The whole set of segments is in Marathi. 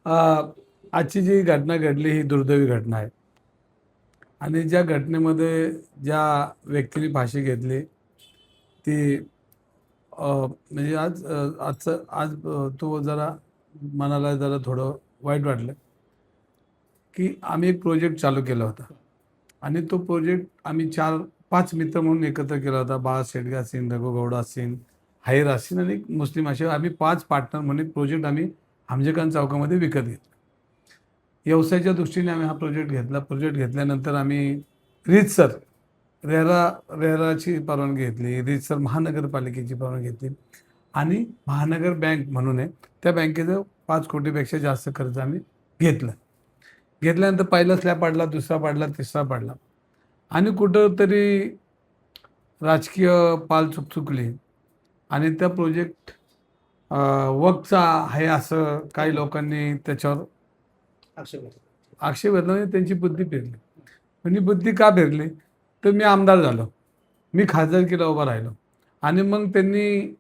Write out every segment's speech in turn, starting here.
आजची जी घटना घडली ही दुर्दैवी घटना आहे आणि ज्या घटनेमध्ये ज्या व्यक्तीने फाशी घेतली ती म्हणजे आज तो जरा मनाला जरा थोडं वाईट वाटलं की आम्ही एक प्रोजेक्ट चालू केला होता आणि तो प्रोजेक्ट आम्ही 4-5 मित्र म्हणून एकत्र केला होता. बाळा शेडगे असतील, रघु गौडा असतील, हाईर असतील आणि एक मुस्लिम असे आम्ही 5 पार्टनर म्हणून एक प्रोजेक्ट आम्ही हमजेखान चौकामध्ये विकत घेतला. व्यवसायाच्या दृष्टीने आम्ही हा प्रोजेक्ट घेतला. प्रोजेक्ट घेतल्यानंतर आम्ही रीतसर रेराची परवानगी घेतली, रीतसर महानगरपालिकेची परवानगी घेतली आणि महानगर बँक म्हणून आहे त्या बँकेचं 5 कोटीपेक्षा जास्त कर्ज आम्ही घेतलं. घेतल्यानंतर पहिला स्लॅब पाडला, दुसरा पाडला, तिसरा पाडला आणि कुठंतरी राजकीय पाल चुकली आणि त्या प्रोजेक्ट वक्फचा आहे असं काही लोकांनी त्याच्यावर आक्षेप घेतला म्हणजे त्यांची बुद्धी फिरली. म्हणजे बुद्धी का फिरली तर मी आमदार झालो, मी खासदारकीला उभा राहिलो आणि मग त्यांनी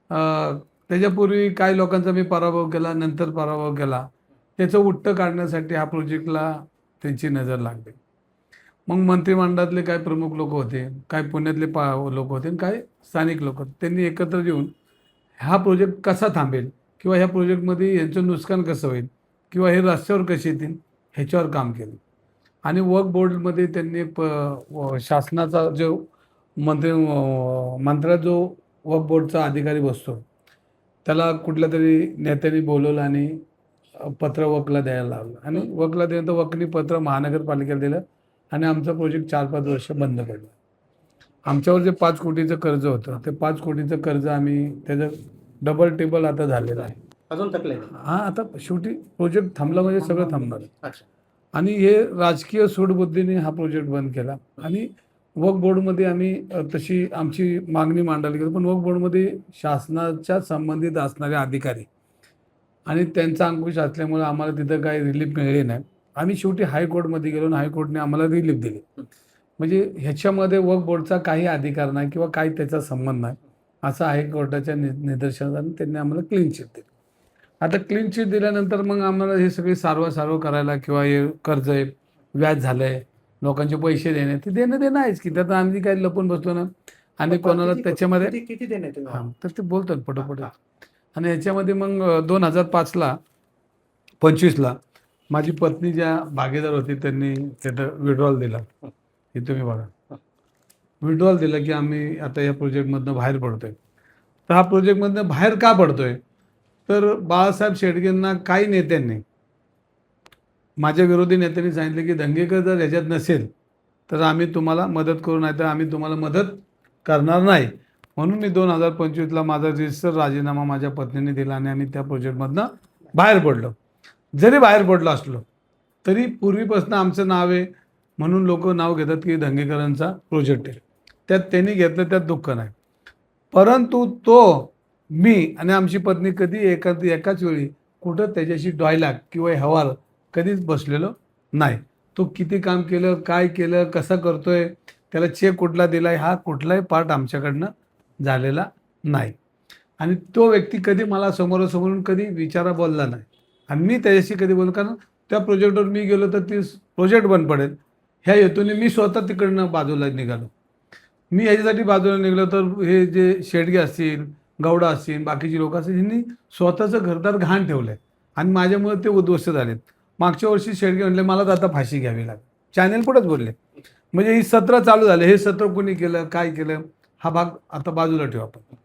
त्याच्यापूर्वी काही लोकांचा मी पराभव केला, नंतर पराभव केला. त्याचं उट्टं काढण्यासाठी हा प्रोजेक्टला त्यांची नजर लागली. मग मंत्रिमंडळातले काही प्रमुख लोक होते, काही पुण्यातले लोक होते आणि काही स्थानिक लोक होते. त्यांनी एकत्र येऊन हा प्रोजेक्ट कसा थांबेल किंवा ह्या प्रोजेक्टमध्ये यांचं नुकसान कसं होईल किंवा हे रस्त्यावर कसे येतील ह्याच्यावर काम केलं आणि वक्फ बोर्डमध्ये त्यांनी शासनाचा जो मंत्र्यात जो वक्फ बोर्डचा अधिकारी बसतो त्याला कुठल्या तरी नेत्यांनी बोलवलं आणि पत्र वकला द्यायला लावलं आणि वकला दिल्यानंतर वकनी पत्र महानगरपालिकेला दिलं आणि आमचा प्रोजेक्ट 4-5 वर्ष बंद पडला. आमच्यावर जे 5 कोटीचं कर्ज होतं ते 5 कोटीचं कर्ज आम्ही त्याचं डबल टेबल आता झालेलं आहे. अजून थकले हां, आता शेवटी प्रोजेक्ट थांबला म्हणजे सगळं थांबणार आणि हे राजकीय सूडबुद्धीने हा प्रोजेक्ट बंद केला आणि वक्फ बोर्डमध्ये आम्ही तशी आमची मागणी मांडायला गेलो पण वक्फ बोर्डमध्ये शासनाच्या संबंधित असणारे अधिकारी आणि त्यांचा अंकुश असल्यामुळे आम्हाला तिथं काही रिलीफ मिळाली नाही. आम्ही शेवटी हायकोर्टमध्ये गेलो आणि हायकोर्टने आम्हाला रिलीफ दिली. म्हणजे ह्याच्यामध्ये वक्फ बोर्डचा काही अधिकार नाही किंवा काही त्याचा संबंध नाही असं हायकोर्टाच्या निदर्शनाने त्यांनी आम्हाला क्लीन चिट दिली. आता क्लीन चिट दिल्यानंतर मग आम्हाला हे सगळे सारवा करायला किंवा हे कर्ज आहे, व्याज झालं आहे, लोकांचे पैसे देणे ते देणं आहेच की त्यात आम्ही काही लपून बसलो ना आणि कोणाला त्याच्यामध्ये किती देणे हां तर ते बोलतात पटोपट आणि ह्याच्यामध्ये मग 2005ला 25ला माझी पत्नी ज्या भागीदार होती त्यांनी त्याचं विड्रॉल दिला. हे तुम्ही बघा विड्रॉल दिला की आम्ही आता या प्रोजेक्टमधनं बाहेर पडतोय. तर हा प्रोजेक्टमधनं बाहेर का पडतोय तर बाळासाहेब शेडगेंना काही नेत्यांनी माझ्या विरोधी नेत्यांनी सांगितलं की दंगेकर जर ह्याच्यात नसेल तर आम्ही तुम्हाला मदत करू नाही तर आम्ही तुम्हाला मदत करणार नाही. म्हणून मी 2025ला माझा रजिस्टर राजीनामा माझ्या पत्नीने दिला आणि आम्ही त्या प्रोजेक्टमधनं बाहेर पडलो. जरी बाहेर पडलो असलो तरी पूर्वीपासून आमचं नाव आहे म्हणून लोक नाव घेतात की दंगेकरांचा प्रोजेक्ट आहे. त्यात त्यांनी घेतलं त्यात दुःख नाही. परंतु तो मी आणि आमची पत्नी कधी एकाच वेळी कुठं त्याच्याशी डायलॉग किंवा हवाल कधीच बसलेलो नाही. तो किती काम केलं, काय केलं, कसं करतोय, त्याला चेक कुठला दिला आहे, हा कुठलाही पार्ट आमच्याकडनं झालेला नाही. आणि तो व्यक्ती कधी मला समोरासमोरून कधी विचारा बोलला नाही आणि मी त्याच्याशी कधी बोललो कारण त्या प्रोजेक्टवर मी गेलो तर ती प्रोजेक्ट बंद पडेल ह्या हेतूने मी स्वतः तिकडनं बाजूला निघालो. मी ह्याच्यासाठी बाजूला निघालो तर हे जे शेडगे असतील, गौडा असतील, बाकीची लोक असतील यांनी स्वतःचं घरदार घाण ठेवलं आहे आणि माझ्यामुळे ते उद्ध्वस्त झालेत. मागच्या वर्षी शेडगे म्हणले मला तर आता फाशी घ्यावी लागेल. चॅनेल पुढेच बोलले. म्हणजे ही सत्र चालू झाले. हे सत्र कोणी केलं, काय केलं हा भाग आता बाजूला ठेवू आपण.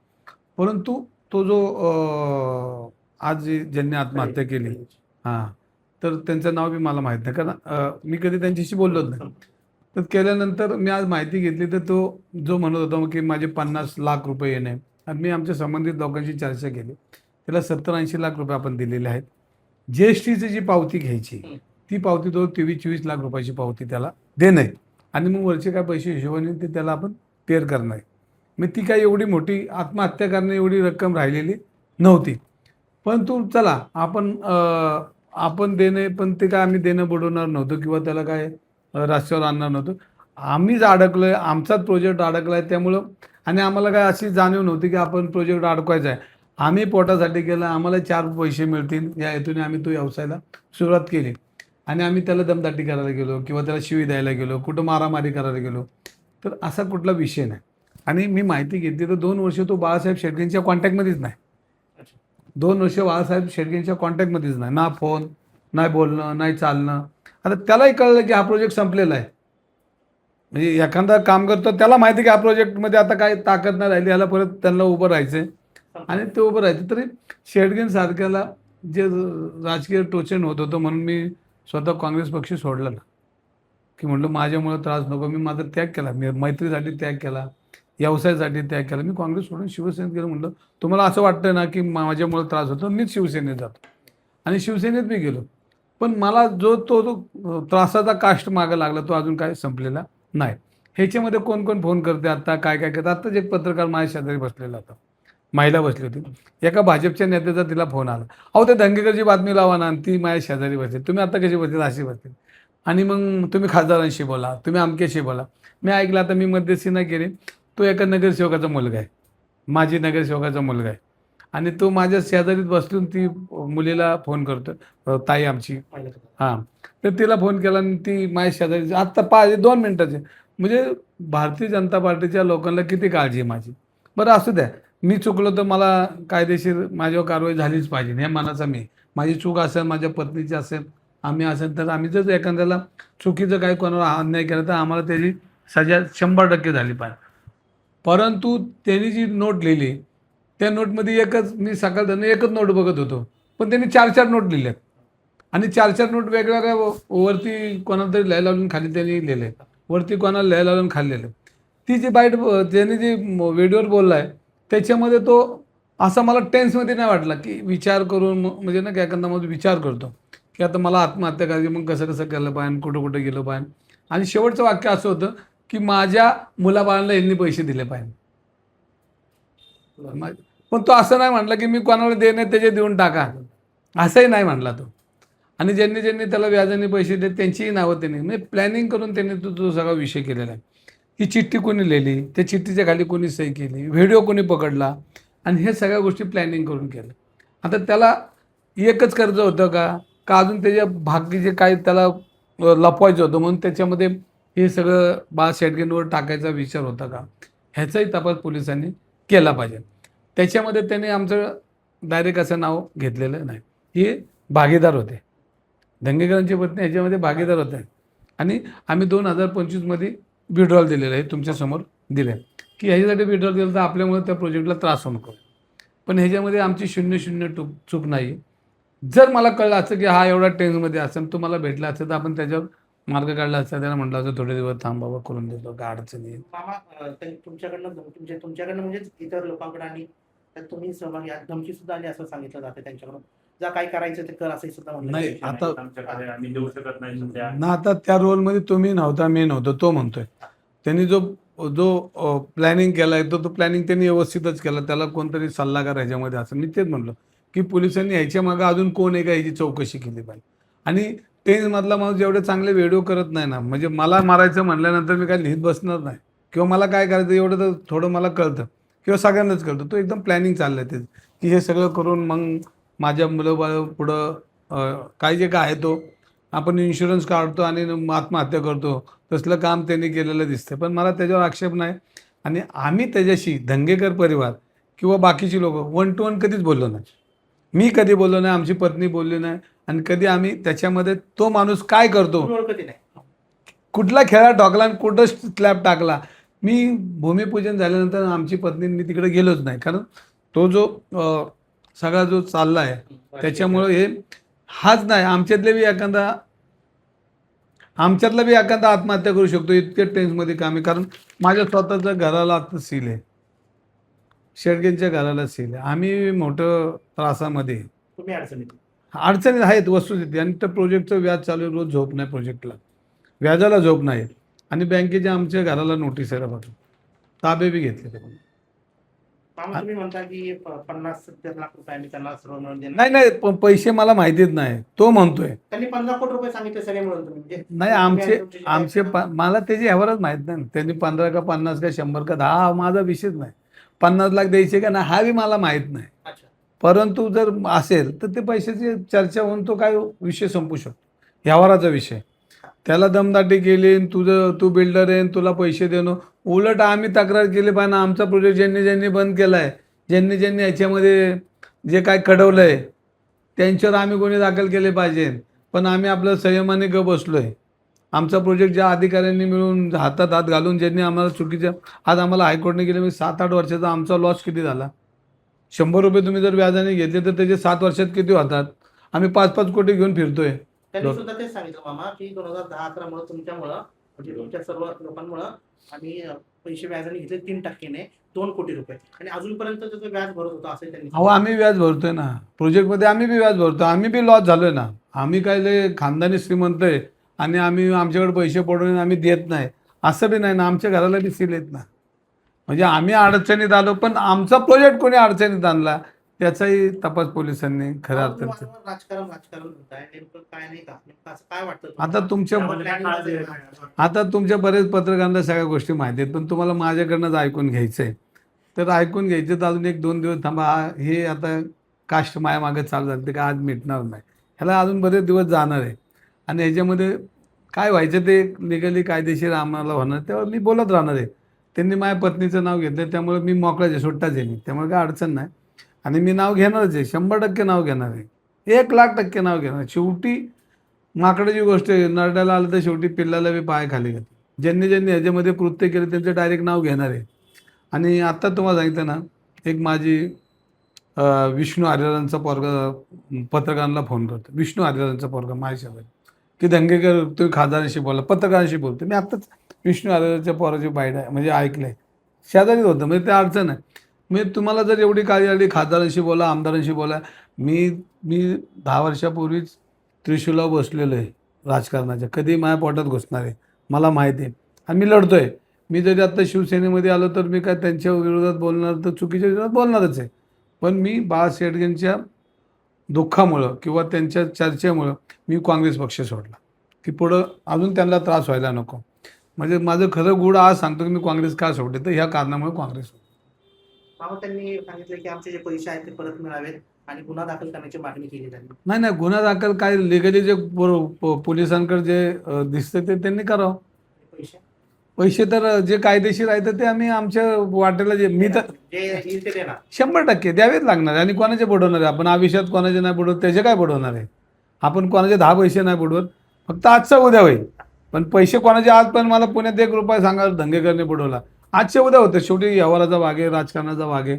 परंतु तो जो आज ज्यांनी आत्महत्या केली हां तर त्यांचं नाव बी मला माहीत नाही कारण मी कधी त्यांच्याशी बोललोच नाही. तर केल्यानंतर मी आज माहिती घेतली तर तो जो म्हणत होता की माझे 50 लाख रुपये येणे आणि मी आमच्या संबंधित लोकांशी चर्चा केली त्याला 70-80 लाख रुपये आपण दिलेले आहेत. GSTची जी पावती घ्यायची ती पावती तो 23-24 लाख रुपयाची पावती त्याला देणं आहे आणि मग वरचे काय पैसे हिशोबाने ते त्याला आपण पेअर करणं आहे. मग ती काही एवढी मोठी आत्महत्या करणे एवढी रक्कम राहिलेली नव्हती. परंतु चला आपण देणे पण ते काय आम्ही देणं बुडवणार नव्हतं किंवा त्याला काय रस्त्यावर आणणार नव्हतं. आम्हीच अडकलोय, आमचाच प्रोजेक्ट अडकला आहे त्यामुळं आणि आम्हाला काय अशी जाणीव नव्हती की आपण प्रोजेक्ट अडकवायचा आहे. आम्ही पोटासाठी केलं, आम्हाला 4 पैसे मिळतील या हेतूने आम्ही तो व्यवसायाला सुरुवात केली. आणि आम्ही त्याला दमदाटी करायला गेलो किंवा त्याला शिवी द्यायला गेलो, कुठं मारामारी करायला गेलो, तर असा कुठला विषय नाही. आणि मी माहिती घेतली तर 2 वर्ष तो बाळासाहेब शेडगेंच्या कॉन्टॅक्टमध्येच नाही. 2 वर्ष बाळासाहेब शेडगेंच्या कॉन्टॅक्टमध्येच नाही. ना फोन, नाही बोलणं, नाही चालणं. आता त्यालाही कळलं की हा प्रोजेक्ट संपलेला आहे. म्हणजे एखादा काम करतो त्याला माहिती की हा प्रोजेक्टमध्ये आता काही ताकद नाही राहिली, याला परत त्यांना उभं राहायचं आणि ते उभं राहायचं. तरी शेडगेंसारख्याला जे राजकीय टोचन होत होतं म्हणून मी स्वतः काँग्रेस पक्ष सोडला ना, की म्हटलं माझ्यामुळे त्रास नको. मी माझा त्याग केला, मी मैत्रीसाठी त्याग केला, व्यवसायासाठी त्याग केला. मी काँग्रेस सोडून शिवसेनेत गेलो. म्हटलं तुम्हाला असं वाटतं ना की माझ्यामुळे त्रास होतो, मीच शिवसेनेत जातो. आणि शिवसेनेत मी गेलो. पण मला जो त्रासाचा काष्ट मागं लागला तो अजून काय संपलेला नाही. ह्याच्यामध्ये कोण कोण फोन करते आता, काय काय करते. आत्ताच एक पत्रकार माझ्या शेजारी बसलेला होता, महिला बसली होती. एका भाजपच्या नेत्याचा तिला फोन आला, अहो ते दंगेकरची बातमी लावा ना. आणि ती माझ्या शेजारी बसली, तुम्ही आता कशी बसतील, अशी बसतील. आणि मग तुम्ही खासदारांशी बोला, तुम्ही अमक्याशी बोला. मी ऐकलं, आता मी मध्यस्थी नाही केली. तो एका नगरसेवकाचा मुलगा आहे, माजी नगरसेवकाचा मुलगा आहे. आणि तो माझ्या शेजारीत बसलून ती मुलीला फोन करतो, ताई आमची, हां. तर तिला फोन केला आणि ती माझ्या शेजारी आत्ता 2 मिनिटाचे. म्हणजे भारतीय जनता पार्टीच्या लोकांना किती काळजी आहे माझी. बरं असू द्या, मी चुकलो तर मला कायदेशीर माझ्यावर कारवाई झालीच पाहिजे हे मनाचा मी. माझी चूक असेल, माझ्या पत्नीची असेल, आम्ही असेल, तर आम्ही जर एखाद्याला चुकीचं काही कोणाला अन्याय केला तर आम्हाला त्याची सजा 100% झाली पाहिजे. परंतु त्यांनी जी नोट लिहिली त्या नोटमध्ये मी सकाळ एकच नोट बघत होतो, पण त्यांनी 4-4 नोट लिहिल्यात. आणि 4-4 नोट वेगवेगळ्या वरती कोणाला तरी लिहायला लावून खाली त्यांनी लिहिले, वरती कोणाला लिहायला लावून खाली लिहिले. ती जी त्यांनी जी व्हिडिओवर बोलला आहे त्याच्यामध्ये तो असा मला टेन्समध्ये नाही वाटला, की विचार करून म्हणजे ना, की एखादा माणूस विचार करतो की आता मला आत्महत्या करायची, मग कसं कसं केलं पाहिजे, कुठं कुठं गेलं पाहिजे. आणि शेवटचं वाक्य असं होतं की माझ्या मुलाबाळांना यांनी पैसे दिले पाहिजे. पण तो असं नाही म्हटला की मी कोणाला देणे त्याचे देऊन टाका, असंही नाही म्हटला तो. आणि ज्यांनी ज्यांनी त्याला व्याजाने पैसे दिले त्यांचीही नावं त्यांनी म्हणजे प्लॅनिंग करून त्यांनी तो सगळा विषय केलेला आहे. ही चिठ्ठी कोणी लिहिली, त्या चिठ्ठीच्या खाली कोणी सही केली, व्हिडिओ कोणी पकडला, आणि हे सगळ्या गोष्टी प्लॅनिंग करून केलं. आता त्याला एकच कर्ज होतं का अजून त्याच्या बाकीचे काही त्याला लपवायचं होतं म्हणून त्याच्यामध्ये हे सगळं बाळ शेडगेंवर टाकायचा विचार होता का, ह्याचाही तपास पोलिसांनी केला पाहिजे. त्याच्यामध्ये त्याने आमचं डायरेक्ट असं नाव घेतलेलं नाही. हे भागीदार होते, दंगेकरांची पत्नी ह्याच्यामध्ये भागीदार होते. आणि आम्ही 2025मध्ये विड्रॉल दिलेलं आहे, तुमच्यासमोर दिलं आहे की ह्याच्यासाठी विड्रॉल दिलं तर आपल्यामुळे त्या प्रोजेक्टला त्रास होऊ नको. पण ह्याच्यामध्ये आमची 0-0 चूक नाही. जर मला कळलं असतं की हा एवढा टेन्समध्ये असेल, तो मला भेटला असतं तर आपण त्याच्यावर मार्ग काढला असता. त्याला म्हटलं असं थोडे दिवस थांब बाबा, करून देतो, काय अडचण येईल. मामा तुमच्याकडनं म्हणजे इतर लोकांकडे आणि त्यात तुम्ही सहभागी आहात, धमकी सुद्धा आली असं सांगितलं जातं त्यांच्याकडून, जा काय करायचं ते कर असंही सुद्धा म्हणलं. नाही आता आमच्याकडे आम्ही देऊ शकत नाही सध्या. ना, आता त्या रोलमध्ये तुम्ही नव्हता, मी नव्हतो, तो म्हणतोय. त्यांनी जो जो प्लॅनिंग केला आहे तो प्लॅनिंग त्यांनी व्यवस्थितच केला. त्याला कोणतरी सल्लागार ह्याच्यामध्ये असं मी तेच म्हणलो की पोलिसांनी ह्याच्या मागं अजून कोण आहे का ह्याची चौकशी केली पाहिजे. आणि टेन्समधला माणूस एवढे चांगले व्हिडिओ करत नाही ना, म्हणजे मला मारायचं म्हणल्यानंतर मी काय लिहित बसणार नाही किंवा मला काय करायचं एवढं तर थोडं मला कळतं किंवा सगळ्यांनाच कळतं. तो एकदम प्लॅनिंग चाललं आहे ते की हे सगळं करून मग माझ्या मुलं बाळ पुढं काय जे काय आहे तो आपण इन्शुरन्स काढतो आणि आत्महत्या करतो, तसलं काम त्यांनी केलेलं दिसतं. पण मला त्याच्यावर आक्षेप नाही. आणि आम्ही त्याच्याशी दंगेकर परिवार किंवा बाकीची लोक 1 to 1 कधीच बोललो नाही. मी कधी बोललो नाही, आमची पत्नी बोलली नाही. आणि कधी आम्ही त्याच्यामध्ये तो माणूस काय करतो, ओळखत नाही. कुठला खेळा टाकला आणि कुठं स्लॅब टाकला, मी भूमिपूजन झाल्यानंतर आमची पत्नी मी तिकडे गेलोच नाही. कारण तो जो सगळा जो चालला आहे त्याच्यामुळं हे हाच नाही, आमच्यातला बी एखादा आत्महत्या करू शकतो, इतके टेन्समध्ये काम आहे. कारण माझ्या स्वतःच्या घराला आता सील आहे, शेडगेंच्या घराला सील आहे. आम्ही मोठं त्रासामध्ये, तुम्ही अडचणीत. अडचणीत आहेत वस्तुस्थिती. आणि त्या प्रोजेक्टचं व्याज चालू आहे, रोज झोप नाही प्रोजेक्टला, व्याजाला झोप नाही. आणि बँकेच्या आमच्या घराला नोटीस आहे बघा, ताबे बी घेतले ते. मामा तुम्ही म्हणता की 50-70 लाख रुपयांनी त्यांना सर्व मिळून देणार. नाही नाही, पैसे मला माहितीच नाही, तो म्हणतोय. त्यांनी 15 कोटी रुपये सांगितले सगळे मिळून तुम्ही म्हणजे नाही, आमचे मला त्याची ह्यावरच माहीत नाही. त्यांनी 15 का 50 का 100 का 10 माझा विषयच नाही. 50 लाख द्यायचे का नाही हा बी मला माहीत नाही. अच्छा. परंतु जर असेल तर ते पैशाची चर्चा होऊन तो काय विषय संपू शकतो, व्यवहाराचा विषय. त्याला दमदाटी केली आणि तू बिल्डर आहे आणि तुला पैसे देणं. उलट आम्ही तक्रार केली पाहिजे ना, आमचा प्रोजेक्ट ज्यांनी ज्यांनी बंद केला आहे, ज्यांनी ज्यांनी याच्यामध्ये जे काय कडवलं आहे त्यांच्यावर आम्ही गुन्हे दाखल केले पाहिजे. पण आम्ही आपलं संयमाने बसलो आहे. आमचा प्रोजेक्ट ज्या अधिकाऱ्यांनी मिळून हातात हात घालून ज्यांनी आम्हाला चुकीच्या, आज आम्हाला हायकोर्टने गेले म्हणजे 7-8 वर्षाचा आमचा लॉस किती झाला. 100 रुपये तुम्ही जर व्याजाने घेतले तर त्याचे 7 वर्षात किती होतात. आम्ही 5-5 कोटी घेऊन फिरतोय. त्यांनी सुद्धा तेच सांगितलं मामा की 2010-11 मुळे तुमच्यामुळं म्हणजे तुमच्या सर्व लोकांमुळं आम्ही पैसे व्याजाने घेतले 3% 2 कोटी रुपये आणि अजूनपर्यंत त्याचं व्याज भरत होतं असं त्यांनी अहो आम्ही व्याज भरतोय ना प्रोजेक्टमध्ये, आम्ही बी व्याज भरतो, आम्ही बी लॉस झालोय ना. आम्ही काय लय खानदानी श्रीमंत आहे आणि आम्ही आमच्याकडे पैसे पडून आम्ही देत नाही असं बी नाही ना. आमच्या घराला बी सील येत ना. म्हणजे आम्ही अडचणीत आलो पण आमचा प्रोजेक्ट कोणी अडचणीत आणला त्याचाही तपास पोलिसांनी खऱ्या तुम्ही अर्थात. वारंवार राजकारण म्हणताय नेमकं काय नाही का नेमकं असं काय वाटतं आता तुम्हाला? तुमच्या त्यावर planning आज वगैरे काय? आता तुमच्या बरेच पत्रकारांना सगळ्या गोष्टी माहिती आहेत पण तुम्हाला माझ्याकडनंच ऐकून घ्यायचं आहे. तर ऐकून घ्यायचं तर अजून 1-2 दिवस थांबा. हे आता कास्ट मागे चालू झालं ते काय आज मिटणार नाही. ह्याला अजून बरेच दिवस जाणार आहे आणि ह्याच्यामध्ये काय व्हायचं ते लिगली कायदेशीर आम्हाला होणार तेव्हा मी बोलत राहणार आहे. त्यांनी माझ्या पत्नीचं नाव घेतलं त्यामुळे मी मोकळाच आहे, सुट्टाच आहे मी, त्यामुळे काय अडचण नाही. आणि मी नाव घेणारच आहे, 100% नाव घेणार आहे, 1,00,000% नाव घेणार. शेवटी माकडाची गोष्ट आहे, नरड्याला आलं तर शेवटी पिल्लाला बी पाय खाली घेते. ज्यांनी ज्यांनी ह्याच्यामध्ये कृत्य केले त्यांचं डायरेक्ट नाव घेणार आहे. आणि आत्ता तुम्हाला सांगितलं ना, एक माझी विष्णू हरिहरांचा पोरगा पत्रकारांना फोन करतो. विष्णू हरिहरांचा पोरगा माझ्यासोबत की दंगेकर तुम्ही खासदारांशी बोला, पत्रकारांशी बोलतो. मी आत्ताच विष्णू हरिहरांच्या पोराची बाईट आहे म्हणजे ऐकलंय, शेजारीच होतं म्हणजे ते अडचण आहे. म्हणजे तुम्हाला जर एवढी काळजी आली खासदारांशी बोला, आमदारांशी बोला. मी मी 10 वर्षापूर्वीच त्रिशूलावर बसलेलो आहे राजकारणाच्या, कधी माझ्या पोटात घुसणार आहे मला माहिती आहे आणि मी लढतो आहे. मी जरी आत्ता शिवसेनेमध्ये आलो तर मी काय त्यांच्या विरोधात बोलणार तर चुकीच्या विरोधात बोलणारच आहे. पण मी बाळा शेडगेंच्या दुःखामुळं किंवा त्यांच्या चर्चेमुळं मी काँग्रेस पक्ष सोडला की पुढं अजून त्यांना त्रास व्हायला नको. म्हणजे माझं खरं गुढ आज सांगतो की मी काँग्रेस का सोडले तर ह्या कारणामुळे काँग्रेस सोडले. मामा त्यांनी सांगितलं की आमचे जे पैसे आहेत ते परत मिळावेत आणि गुन्हा दाखल करण्याची मागणी केली त्यांनी. नाही नाही, गुन्हा दाखल काय लिगली जे पोलिसांकडे जे दिसतं ते त्यांनी करावं. पैसे पैसे तर जे कायदेशीर आहे तर ते आम्ही आमच्या वाटेला जे मी तर जे येईल ते देणार. 100% द्यावेच लागणार आहे. आणि कोणाचे बुडवणार आहे आपण आयुष्यात, कोणाचे नाही बुडवत त्याचे काय बुडवणार आहे आपण. कोणाचे 10 पैसे नाही बुडवत, फक्त आजचा उद्या होईल. पण पैसे कोणाचे आज पण मला पुण्यात 1 रुपया सांगा दंगेकरने बुडवला, आजच्या उद्या होतं. शेवटी व्यवहाराचा भाग आहे, राजकारणाचा भाग आहे.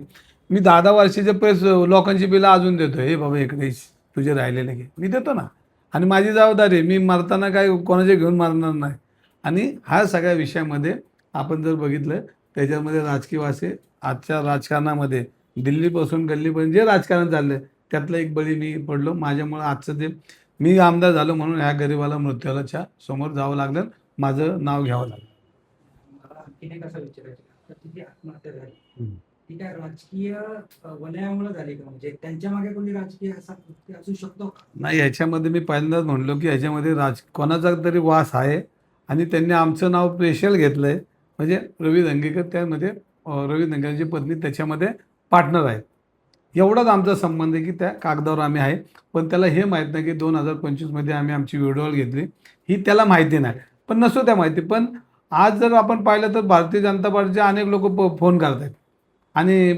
मी 10-10 वर्षाचे पैसे लोकांची बिलं अजून देतो. हे बाबा इकडे तुझे राहिलेले घे, मी देतो ना. आणि माझी जबाबदारी आहे, मी मरताना काय कोणाचे घेऊन मारणार नाही. आणि ह्या सगळ्या विषयामध्ये आपण जर बघितलं त्याच्यामध्ये राजकीय वासे आजच्या राजकारणामध्ये दिल्लीपासून गल्लीपर्यंत जे राजकारण चाललं आहे त्यातलं एक बळी मी पडलो. माझ्यामुळं आजचं ते मी आमदार झालो म्हणून ह्या गरीबाला मृत्यूच्या समोर जावं लागलं, माझं नाव घ्यावं लागलं. मला आणखीन एक असं विचारायचं आता ती जी आत्महत्या झाली ती काय राजकीय वलयामुळे झाली का, म्हणजे त्यांच्या मागे कोणी राजकीय असा व्यक्ती असू शकतो का? नाही, ह्याच्यामध्ये मी पहिल्यांदाच म्हणलो की ह्याच्यामध्ये कोणाचा तरी वास आहे आणि त्यांनी आमचं नाव स्पेशल घेतलं आहे. म्हणजे रवी दंगेकर त्यामध्ये रवी दंगेकरची पत्नी त्याच्यामध्ये पार्टनर आहेत. एवढाच आमचा संबंध आहे की त्या कागदावर आम्ही आहे. पण त्याला हे माहीत नाही की 2025मध्ये आम्ही आमची विड्रॉल घेतली, ही त्याला माहिती नाही. पण नसो त्या माहिती. पण आज जर आपण पाहिलं तर भारतीय जनता पार्टीचे अनेक लोक फोन करत आहेत आणि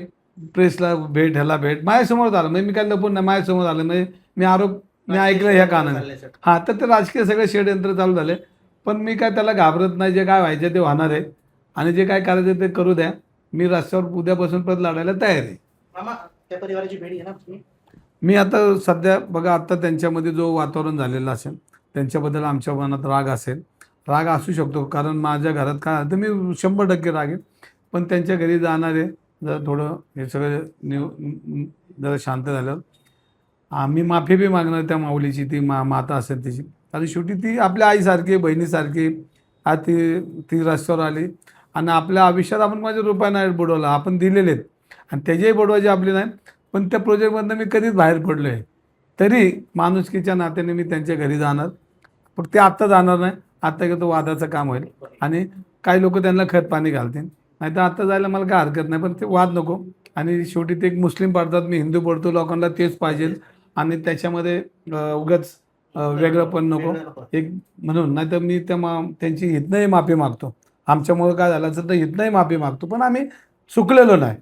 प्रेसला भेट, ह्याला भेट माझ्यासमोर झालं. म्हणजे मी काय लपून नाही, माझ्यासमोर आलं. म्हणजे मी ऐकलं ह्या कानाने. चालण्यासाठी. हां, तर ते राजकीय सगळे षडयंत्र चालू झाले. पण मी काय त्याला घाबरत नाही. जे काय व्हायचं ते होणार आहे आणि जे काय करायचं ते करू द्या. मी रस्त्यावर उद्यापासून परत लढायला तयार आहे. मामा त्या परिवाराची भेट घेणार तुम्ही? मी आता सध्या बघा, आता त्यांच्यामध्ये जो वातावरण झालेलं असेल त्यांच्याबद्दल आमच्या मनात राग असेल, राग असू शकतो. कारण माझ्या घरात काय तर मी 100% राग आहे. पण त्यांच्या घरी जाणार आहे, जर थोडं हे सगळं जरा शांत झाल्यावर आम्ही माफी बी मागणार त्या माऊलीची, ती माता असेल तिची. आणि शेवटी ती आपल्या आईसारखी, बहिणीसारखी. आज ती रस्त्यावर आली आणि आपल्या आयुष्यात आपण माझे रुपये नाही बुडवला, आपण दिलेले आहेत आणि त्याच्याही बुडवायचे आपले नाही. पण त्या प्रोजेक्टमधनं मी कधीच बाहेर पडलो आहे. तरी माणुसकीच्या नात्याने मी त्यांच्या घरी जाणार. पण ते आत्ता जाणार नाही, आत्ता गेलं तर वादाचं काम होईल आणि काही लोक त्यांना खत पाणी घालतील. नाही तर आत्ता जायला मला काय हरकत नाही. पण ते वाद नको, आणि शेवटी ते एक मुस्लिम पडतात, मी हिंदू पडतो, लोकांना तेच पाहिजे आणि त्याच्यामध्ये उगाच वेगळं पण नको वेगळं नको. एक म्हणून. नाही तर मी त्यांची हितनंही माफी मागतो. आमच्यामुळं काय झालं असेल तर हितनंही माफी मागतो, पण आम्ही चुकलेलो नाही.